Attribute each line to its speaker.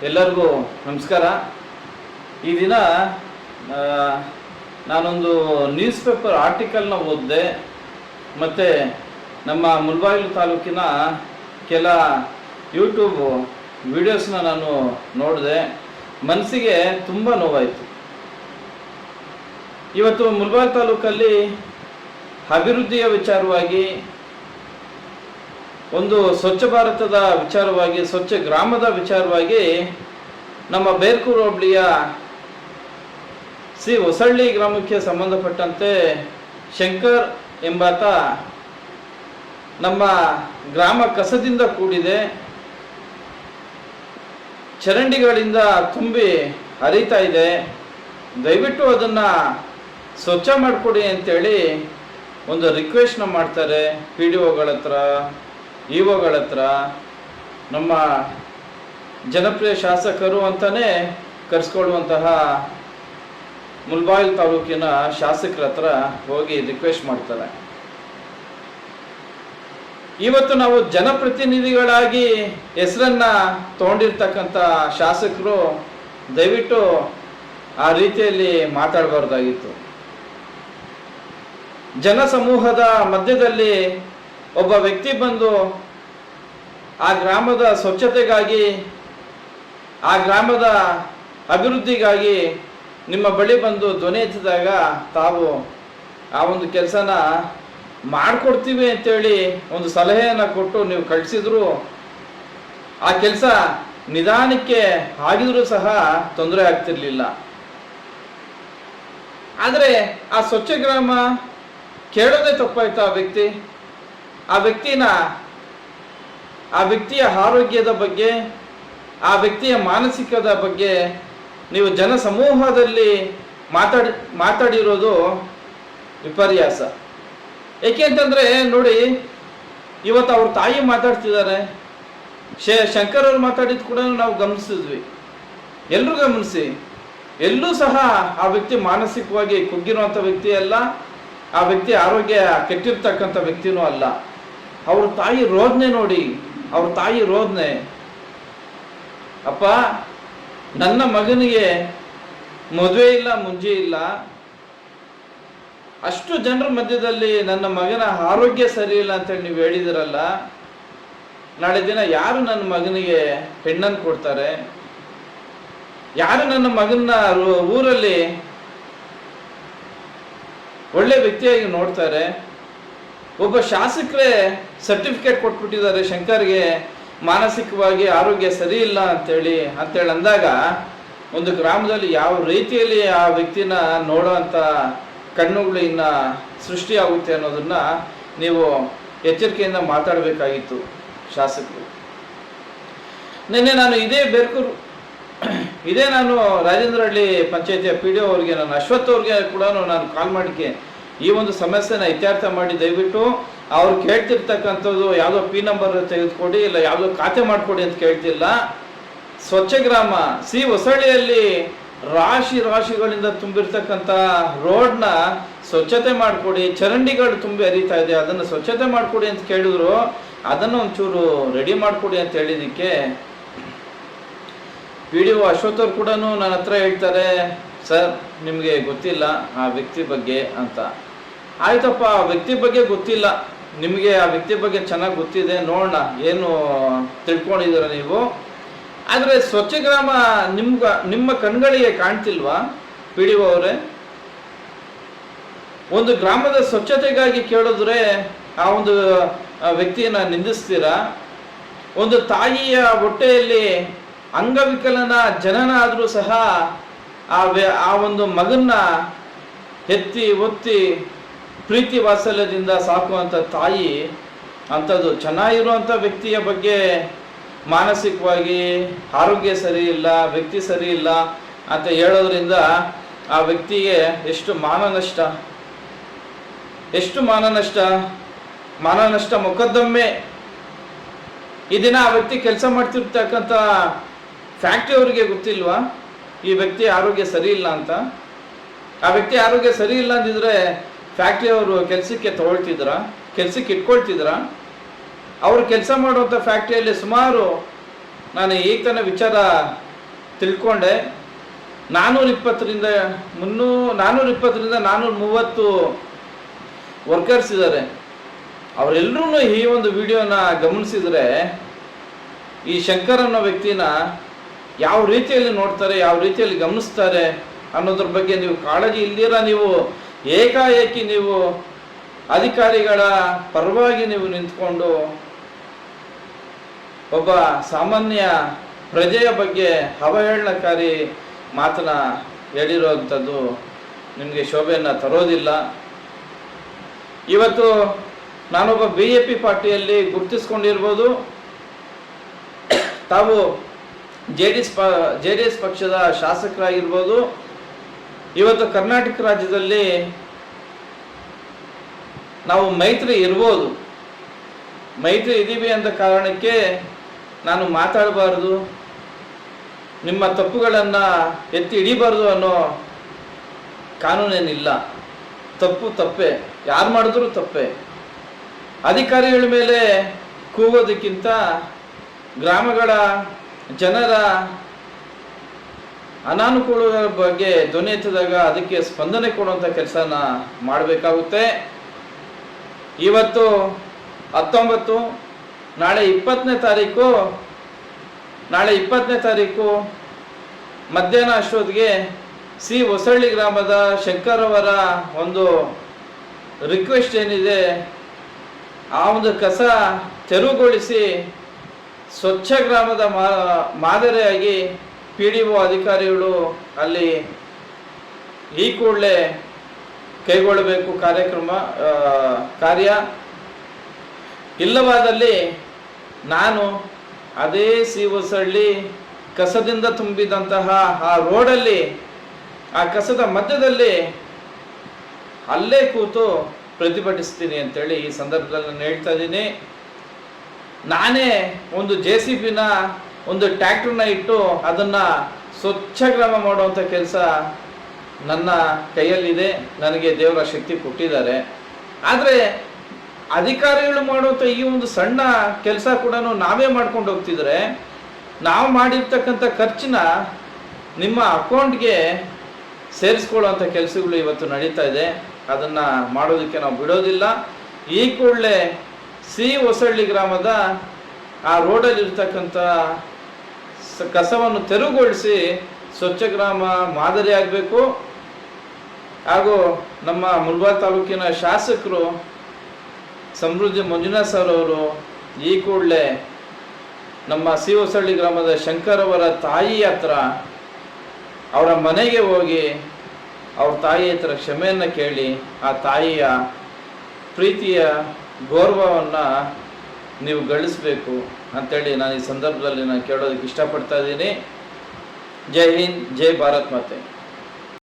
Speaker 1: ಎಲ್ಲರಿಗೂ ನಮಸ್ಕಾರ. ಈ ದಿನ ನಾನೊಂದು ನ್ಯೂಸ್ ಪೇಪರ್ ಆರ್ಟಿಕಲ್ನ ಓದಿದೆ ಮತ್ತು ನಮ್ಮ ಮುಳಬಾಗಿಲು ತಾಲೂಕಿನ ಕೆಲ ಯೂಟ್ಯೂಬ್ ವಿಡಿಯೋಸ್ನ ನಾನು ನೋಡಿದೆ. ಮನಸ್ಸಿಗೆ ತುಂಬ ನೋವಾಯಿತು. ಇವತ್ತು ಮುಳಬಾಗಿಲು ತಾಲೂಕಲ್ಲಿ ಅಭಿವೃದ್ಧಿಯ ವಿಚಾರವಾಗಿ, ಒಂದು ಸ್ವಚ್ಛ ಭಾರತದ ವಿಚಾರವಾಗಿ, ಸ್ವಚ್ಛ ಗ್ರಾಮದ ವಿಚಾರವಾಗಿ ನಮ್ಮ ಬೇರ್ಕೂರು ಹೋಬಳಿಯ ಸಿ ಹೊಸಳ್ಳಿ ಗ್ರಾಮಕ್ಕೆ ಸಂಬಂಧಪಟ್ಟಂತೆ ಶಂಕರ್ ಎಂಬಾತ ನಮ್ಮ ಗ್ರಾಮ ಕಸದಿಂದ ಕೂಡಿದೆ, ಚರಂಡಿಗಳಿಂದ ತುಂಬಿ ಹರಿತಾ ಇದೆ, ದಯವಿಟ್ಟು ಅದನ್ನು ಸ್ವಚ್ಛ ಮಾಡಿಕೊಡಿ ಅಂತೇಳಿ ಒಂದು ರಿಕ್ವೆಸ್ಟ್ನ ಮಾಡ್ತಾರೆ. ಪಿ ಡಿ ಒಗಳ ಹತ್ರ, ಇ ಒಗಳ ಹತ್ರ, ನಮ್ಮ ಜನಪ್ರಿಯ ಶಾಸಕರು ಅಂತಲೇ ಕರೆಸ್ಕೊಳ್ಳುವಂತಹ ಮುಳಬಾಗಿಲು ತಾಲೂಕಿನ ಶಾಸಕರ ಹತ್ರ ಹೋಗಿ ರಿಕ್ವೆಸ್ಟ್ ಮಾಡ್ತಾರೆ. ಇವತ್ತು ನಾವು ಜನಪ್ರತಿನಿಧಿಗಳಾಗಿ ಹೆಸರನ್ನ ತಗೊಂಡಿರ್ತಕ್ಕಂಥ ಶಾಸಕರು ದಯವಿಟ್ಟು ಆ ರೀತಿಯಲ್ಲಿ ಮಾತಾಡಬಾರ್ದಾಗಿತ್ತು. ಜನಸಮೂಹದ ಮಧ್ಯದಲ್ಲಿ ಒಬ್ಬ ವ್ಯಕ್ತಿ ಬಂದು ಆ ಗ್ರಾಮದ ಸ್ವಚ್ಛತೆಗಾಗಿ, ಆ ಗ್ರಾಮದ ಅಭಿವೃದ್ಧಿಗಾಗಿ ನಿಮ್ಮ ಬಳಿ ಬಂದು ಧ್ವನಿ ಎತ್ತಿದಾಗ ತಾವು ಆ ಒಂದು ಕೆಲಸನ ಮಾಡಿಕೊಡ್ತೀವಿ ಅಂತೇಳಿ ಒಂದು ಸಲಹೆಯನ್ನು ಕೊಟ್ಟು ನೀವು ಕಳಿಸಿದ್ರು, ಆ ಕೆಲಸ ನಿಧಾನಕ್ಕೆ ಆಗಿದ್ರೂ ಸಹ ತೊಂದರೆ ಆಗ್ತಿರ್ಲಿಲ್ಲ. ಆದರೆ ಆ ಸ್ವಚ್ಛ ಗ್ರಾಮ ಕೇಳೋದೇ ತಪ್ಪಾಯ್ತು. ಆ ವ್ಯಕ್ತಿಯ ಆರೋಗ್ಯದ ಬಗ್ಗೆ, ಆ ವ್ಯಕ್ತಿಯ ಮಾನಸಿಕದ ಬಗ್ಗೆ ನೀವು ಜನ ಸಮೂಹದಲ್ಲಿ ಮಾತಾಡಿರೋದು ವಿಪರ್ಯಾಸ. ಏಕೆ ಅಂತಂದರೆ ನೋಡಿ, ಇವತ್ತು ಅವ್ರ ತಾಯಿ ಮಾತಾಡ್ತಿದ್ದಾರೆ, ಶಂಕರ್ ಅವ್ರು ಮಾತಾಡಿದ ಕೂಡ ನಾವು ಗಮನಿಸಿದ್ವಿ. ಎಲ್ಲರೂ ಗಮನಿಸಿ, ಎಲ್ಲೂ ಸಹ ಆ ವ್ಯಕ್ತಿ ಮಾನಸಿಕವಾಗಿ ಕುಗ್ಗಿರುವಂಥ ವ್ಯಕ್ತಿ ಅಲ್ಲ, ಆ ವ್ಯಕ್ತಿ ಆರೋಗ್ಯ ಕೆಟ್ಟಿರ್ತಕ್ಕಂಥ ವ್ಯಕ್ತಿನೂ ಅಲ್ಲ. ಅವ್ರ ತಾಯಿ ರೋದನೆ ನೋಡಿ, ಅವ್ರ ತಾಯಿ ರೋದನೆ, ಅಪ್ಪ ನನ್ನ ಮಗನಿಗೆ ಮದುವೆ ಇಲ್ಲ, ಮುಂಜಿ ಇಲ್ಲ, ಅಷ್ಟು ಜನರ ಮಧ್ಯದಲ್ಲಿ ನನ್ನ ಮಗನ ಆರೋಗ್ಯ ಸರಿ ಇಲ್ಲ ಅಂತೇಳಿ ನೀವು ಹೇಳಿದಿರಲ್ಲ, ನಾಳೆ ದಿನ ಯಾರು ನನ್ನ ಮಗನಿಗೆ ಹೆಣ್ಣನ್ನು ಕೊಡ್ತಾರೆ? ಯಾರು ನನ್ನ ಮಗನ ಊರಲ್ಲಿ ಒಳ್ಳೆ ವ್ಯಕ್ತಿಯಾಗಿ ನೋಡ್ತಾರೆ? ಒಬ್ಬ ಶಾಸಕರೇ ಸರ್ಟಿಫಿಕೇಟ್ ಕೊಟ್ಬಿಟ್ಟಿದ್ದಾರೆ ಶಂಕರ್ಗೆ ಮಾನಸಿಕವಾಗಿ ಆರೋಗ್ಯ ಸರಿ ಇಲ್ಲ ಅಂತೇಳಿ ಅಂದಾಗ ಒಂದು ಗ್ರಾಮದಲ್ಲಿ ಯಾವ ರೀತಿಯಲ್ಲಿ ಆ ವ್ಯಕ್ತಿನ ನೋಡೋಂಥ ಕಣ್ಣುಗಳು ಇನ್ನು ಸೃಷ್ಟಿಯಾಗುತ್ತೆ ಅನ್ನೋದನ್ನ ನೀವು ಎಚ್ಚರಿಕೆಯಿಂದ ಮಾತಾಡಬೇಕಾಗಿತ್ತು ಶಾಸಕರು. ನಿನ್ನೆ ನಾನು ನಾನು ರಾಜೇಂದ್ರಹಳ್ಳಿ ಪಂಚಾಯತಿಯ ಪಿ ಡಿ ಒ ಅವ್ರಿಗೆ, ನಾನು ಅಶ್ವಥ್ ಅವ್ರಿಗೆ ಕೂಡ ನಾನು ಕಾಲ್ ಮಾಡಿಕೆ ಈ ಒಂದು ಸಮಸ್ಯೆನ ಇತ್ಯರ್ಥ ಮಾಡಿ ದಯವಿಟ್ಟು ಅವ್ರು ಕೇಳ್ತಿರ್ತಕ್ಕಂಥದ್ದು ಯಾವುದೋ ಪಿ ನಂಬರ್ ತೆಗೆದುಕೊಡಿ, ಇಲ್ಲ ಯಾವುದೋ ಖಾತೆ ಮಾಡಿಕೊಡಿ ಅಂತ ಕೇಳ್ತಿಲ್ಲ. ಸ್ವಚ್ಛ ಗ್ರಾಮ ಸಿ ಹೊಸಳ್ಳಿಯಲ್ಲಿ ರಾಶಿಗಳಿಂದ ತುಂಬಿರ್ತಕ್ಕಂಥ ರೋಡ್ನ ಸ್ವಚ್ಛತೆ ಮಾಡಿಕೊಡಿ, ಚರಂಡಿಗಳು ತುಂಬಿ ಹರಿತಾ ಇದೆ, ಅದನ್ನು ಸ್ವಚ್ಛತೆ ಮಾಡಿಕೊಡಿ ಅಂತ ಕೇಳಿದ್ರು. ಅದನ್ನು ಒಂಚೂರು ರೆಡಿ ಮಾಡಿಕೊಡಿ ಅಂತ ಹೇಳಿದ್ದಕ್ಕೆ ಪಿ ಡಿ ಒ ಅಶ್ವಥ್ ಅವ್ರು ಕೂಡ ನನ್ನ ಹತ್ರ ಹೇಳ್ತಾರೆ, ಸರ್ ನಿಮಗೆ ಗೊತ್ತಿಲ್ಲ ಆ ವ್ಯಕ್ತಿ ಬಗ್ಗೆ ಅಂತ. ಆಯ್ತಪ್ಪ, ಆ ವ್ಯಕ್ತಿ ಬಗ್ಗೆ ಗೊತ್ತಿಲ್ಲ, ನಿಮಗೆ ಆ ವ್ಯಕ್ತಿ ಬಗ್ಗೆ ಚೆನ್ನಾಗಿ ಗೊತ್ತಿದೆ, ನೋಡೋಣ ಏನು ತಿಳ್ಕೊಂಡಿದ್ದೀರ ನೀವು. ಆದರೆ ಸ್ವಚ್ಛ ಗ್ರಾಮ ನಿಮ್ಮ ಕಣ್ಗಳಿಗೆ ಕಾಣ್ತಿಲ್ವಾ ಪಿ ಡಿ ಒ ಅವರೇ? ಒಂದು ಗ್ರಾಮದ ಸ್ವಚ್ಛತೆಗಾಗಿ ಕೇಳಿದ್ರೆ ಆ ಒಂದು ವ್ಯಕ್ತಿಯನ್ನು ನಿಂದಿಸ್ತೀರಾ? ಒಂದು ತಾಯಿಯ ಹೊಟ್ಟೆಯಲ್ಲಿ ಅಂಗವಿಕಲನ ಜನನ ಆದರೂ ಸಹ ಆ ಒಂದು ಮಗನ್ನ ಎತ್ತಿ ಒತ್ತಿ ಪ್ರೀತಿ ವಾತ್ಸಲ್ಯದಿಂದ ಸಾಕುವಂಥ ತಾಯಿ ಅಂಥದ್ದು ಚೆನ್ನಾಗಿರುವಂಥ ವ್ಯಕ್ತಿಯ ಬಗ್ಗೆ ಮಾನಸಿಕವಾಗಿ ಆರೋಗ್ಯ ಸರಿ ಇಲ್ಲ, ವ್ಯಕ್ತಿ ಸರಿ ಇಲ್ಲ ಅಂತ ಹೇಳೋದ್ರಿಂದ ಆ ವ್ಯಕ್ತಿಗೆ ಎಷ್ಟು ಮಾನನಷ್ಟ ಮೊಕದ್ದಮೆ. ಈ ದಿನ ಆ ವ್ಯಕ್ತಿ ಕೆಲಸ ಮಾಡ್ತಿರ್ತಕ್ಕಂಥ ಫ್ಯಾಕ್ಟ್ರಿ ಅವರಿಗೆ ಗೊತ್ತಿಲ್ವಾ ಈ ವ್ಯಕ್ತಿ ಆರೋಗ್ಯ ಸರಿ ಇಲ್ಲ ಅಂತ? ಆ ವ್ಯಕ್ತಿ ಆರೋಗ್ಯ ಸರಿ ಇಲ್ಲ ಅಂದಿದ್ರೆ ಫ್ಯಾಕ್ಟ್ರಿ ಅವರು ಕೆಲಸಕ್ಕೆ ತಗೊಳ್ತಿದ್ರ, ಕೆಲಸಕ್ಕೆ ಇಟ್ಕೊಳ್ತಿದ್ರ? ಅವರು ಕೆಲಸ ಮಾಡುವಂಥ ಫ್ಯಾಕ್ಟ್ರಿಯಲ್ಲಿ ಸುಮಾರು ನಾನು ಈಗ ತಾನೇ ವಿಚಾರ ತಿಳ್ಕೊಂಡೆ. 420ರಿಂದ 430 ವರ್ಕರ್ಸ್ ಇದ್ದಾರೆ. ಅವರೆಲ್ಲರೂ ಈ ಒಂದು ವಿಡಿಯೋನ ಗಮನಿಸಿದರೆ ಈ ಶಂಕರ್ ಅನ್ನೋ ವ್ಯಕ್ತಿನ ಯಾವ ರೀತಿಯಲ್ಲಿ ನೋಡ್ತಾರೆ, ಯಾವ ರೀತಿಯಲ್ಲಿ ಗಮನಿಸ್ತಾರೆ ಅನ್ನೋದ್ರ ಬಗ್ಗೆ ನೀವು ಕಾಳಜಿ ಇಲ್ದಿರ ನೀವು ಏಕಾಏಕಿ ನೀವು ಅಧಿಕಾರಿಗಳ ಪರವಾಗಿ ನೀವು ನಿಂತ್ಕೊಂಡು ಒಬ್ಬ ಸಾಮಾನ್ಯ ಪ್ರಜೆಯ ಬಗ್ಗೆ ಅವಹೇಳನಕಾರಿ ಮಾತನ್ನ ಹೇಳಿರುವಂಥದ್ದು ನಿಮಗೆ ಶೋಭೆಯನ್ನು ತರೋದಿಲ್ಲ. ಇವತ್ತು ನಾನೊಬ್ಬ BJP ಪಾರ್ಟಿಯಲ್ಲಿ ಗುರುತಿಸ್ಕೊಂಡಿರ್ಬೋದು, ತಾವು JDS ಪಕ್ಷದ ಶಾಸಕರಾಗಿರ್ಬೋದು. ಇವತ್ತು ಕರ್ನಾಟಕ ರಾಜ್ಯದಲ್ಲಿ ನಾವು ಮೈತ್ರಿ ಇರ್ಬೋದು, ಮೈತ್ರಿ ಇದ್ದೀವಿ ಅಂತ ಕಾರಣಕ್ಕೆ ನಾನು ಮಾತಾಡಬಾರ್ದು, ನಿಮ್ಮ ತಪ್ಪುಗಳನ್ನು ಎತ್ತಿ ಹಿಡಿಬಾರ್ದು ಅನ್ನೋ ಕಾನೂನೇನಿಲ್ಲ. ತಪ್ಪೇ, ಯಾರು ಮಾಡಿದ್ರೂ ತಪ್ಪೇ. ಅಧಿಕಾರಿಗಳ ಮೇಲೆ ಕೂಗೋದಕ್ಕಿಂತ ಗ್ರಾಮಗಳ ಜನರ ಅನಾನುಕೂಲಗಳ ಬಗ್ಗೆ ಧ್ವನಿ ಎತ್ತಿದಾಗ ಅದಕ್ಕೆ ಸ್ಪಂದನೆ ಕೊಡುವಂಥ ಕೆಲಸನ ಮಾಡಬೇಕಾಗುತ್ತೆ. ಇವತ್ತು 19, ನಾಳೆ 20ನೇ ತಾರೀಕು ಮಧ್ಯಾಹ್ನ ಅಷ್ಟೊತ್ತಿಗೆ ಹೊಸಳ್ಳಿ ಗ್ರಾಮದ ಶಂಕರ್ ಅವರ ಒಂದು ರಿಕ್ವೆಸ್ಟ್ ಏನಿದೆ, ಆ ಒಂದು ಕಸ ತೆರವುಗೊಳಿಸಿ ಸ್ವಚ್ಛ ಗ್ರಾಮದ ಮಾದರಿಯಾಗಿ PDO ಅಧಿಕಾರಿಗಳು ಅಲ್ಲಿ ಈ ಕೂಡಲೇ ಕೈಗೊಳ್ಳಬೇಕು ಕಾರ್ಯ. ಇಲ್ಲವಾದಲ್ಲಿ ನಾನು ಅದೇ ಹೊಸಳ್ಳಿ ಕಸದಿಂದ ತುಂಬಿದಂತಹ ಆ ರೋಡಲ್ಲಿ, ಆ ಕಸದ ಮಧ್ಯದಲ್ಲಿ ಅಲ್ಲೇ ಕೂತು ಪ್ರತಿಭಟಿಸ್ತೀನಿ ಅಂತೇಳಿ ಈ ಸಂದರ್ಭದಲ್ಲಿ ನಾನು ಹೇಳ್ತಾ ಇದ್ದೀನಿ. ನಾನೇ ಒಂದು JCBನ ಒಂದು ಟ್ರ್ಯಾಕ್ಟರ್ನ ಇಟ್ಟು ಅದನ್ನು ಸ್ವಚ್ಛ ಗ್ರಾಮ ಮಾಡುವಂಥ ಕೆಲಸ ನನ್ನ ಕೈಯಲ್ಲಿದೆ, ನನಗೆ ದೇವರ ಶಕ್ತಿ ಕೊಟ್ಟಿದ್ದಾರೆ. ಆದರೆ ಅಧಿಕಾರಿಗಳು ಮಾಡುವಂಥ ಈ ಒಂದು ಸಣ್ಣ ಕೆಲಸ ಕೂಡ ನಾವೇ ಮಾಡ್ಕೊಂಡು ಹೋಗ್ತಿದ್ರೆ, ನಾವು ಮಾಡಿರ್ತಕ್ಕಂಥ ಖರ್ಚನ್ನ ನಿಮ್ಮ ಅಕೌಂಟ್ಗೆ ಸೇರಿಸ್ಕೊಳ್ಳುವಂಥ ಕೆಲಸಗಳು ಇವತ್ತು ನಡೀತಾ ಇದೆ. ಅದನ್ನು ಮಾಡೋದಕ್ಕೆ ನಾವು ಬಿಡೋದಿಲ್ಲ. ಈ ಕೂಡಲೇ ಹೊಸಳ್ಳಿ ಗ್ರಾಮದ ಆ ರೋಡಲ್ಲಿರ್ತಕ್ಕಂಥ ಕಸವನ್ನು ತೆರವುಗೊಳಿಸಿ ಸ್ವಚ್ಛ ಗ್ರಾಮ ಮಾದರಿ ಆಗಬೇಕು. ಹಾಗೂ ನಮ್ಮ ಮುಳಬಾಗಿಲು ತಾಲೂಕಿನ ಶಾಸಕರು ಸಮೃದ್ಧಿ ಮಂಜುನಾಥ್ ಸರ್ ಅವರು ಈ ಕೂಡಲೇ ನಮ್ಮ ಹೊಸಳ್ಳಿ ಗ್ರಾಮದ ಶಂಕರ್ ಅವರ ತಾಯಿ ಹತ್ರ, ಅವರ ಮನೆಗೆ ಹೋಗಿ ಅವ್ರ ತಾಯಿ ಹತ್ರ ಕ್ಷಮೆಯನ್ನು ಕೇಳಿ ಆ ತಾಯಿಯ ಪ್ರೀತಿಯ ಗೌರವವನ್ನು ನೀವು ಗಳಿಸಬೇಕು ಅಂಥೇಳಿ ನಾನು ಈ ಸಂದರ್ಭದಲ್ಲಿ ನಾನು ಕೇಳೋದಕ್ಕೆ ಇಷ್ಟಪಡ್ತಾ ಇದ್ದೀನಿ. ಜೈ ಹಿಂದ್, ಜೈ ಭಾರತ್ ಮಾತೆ.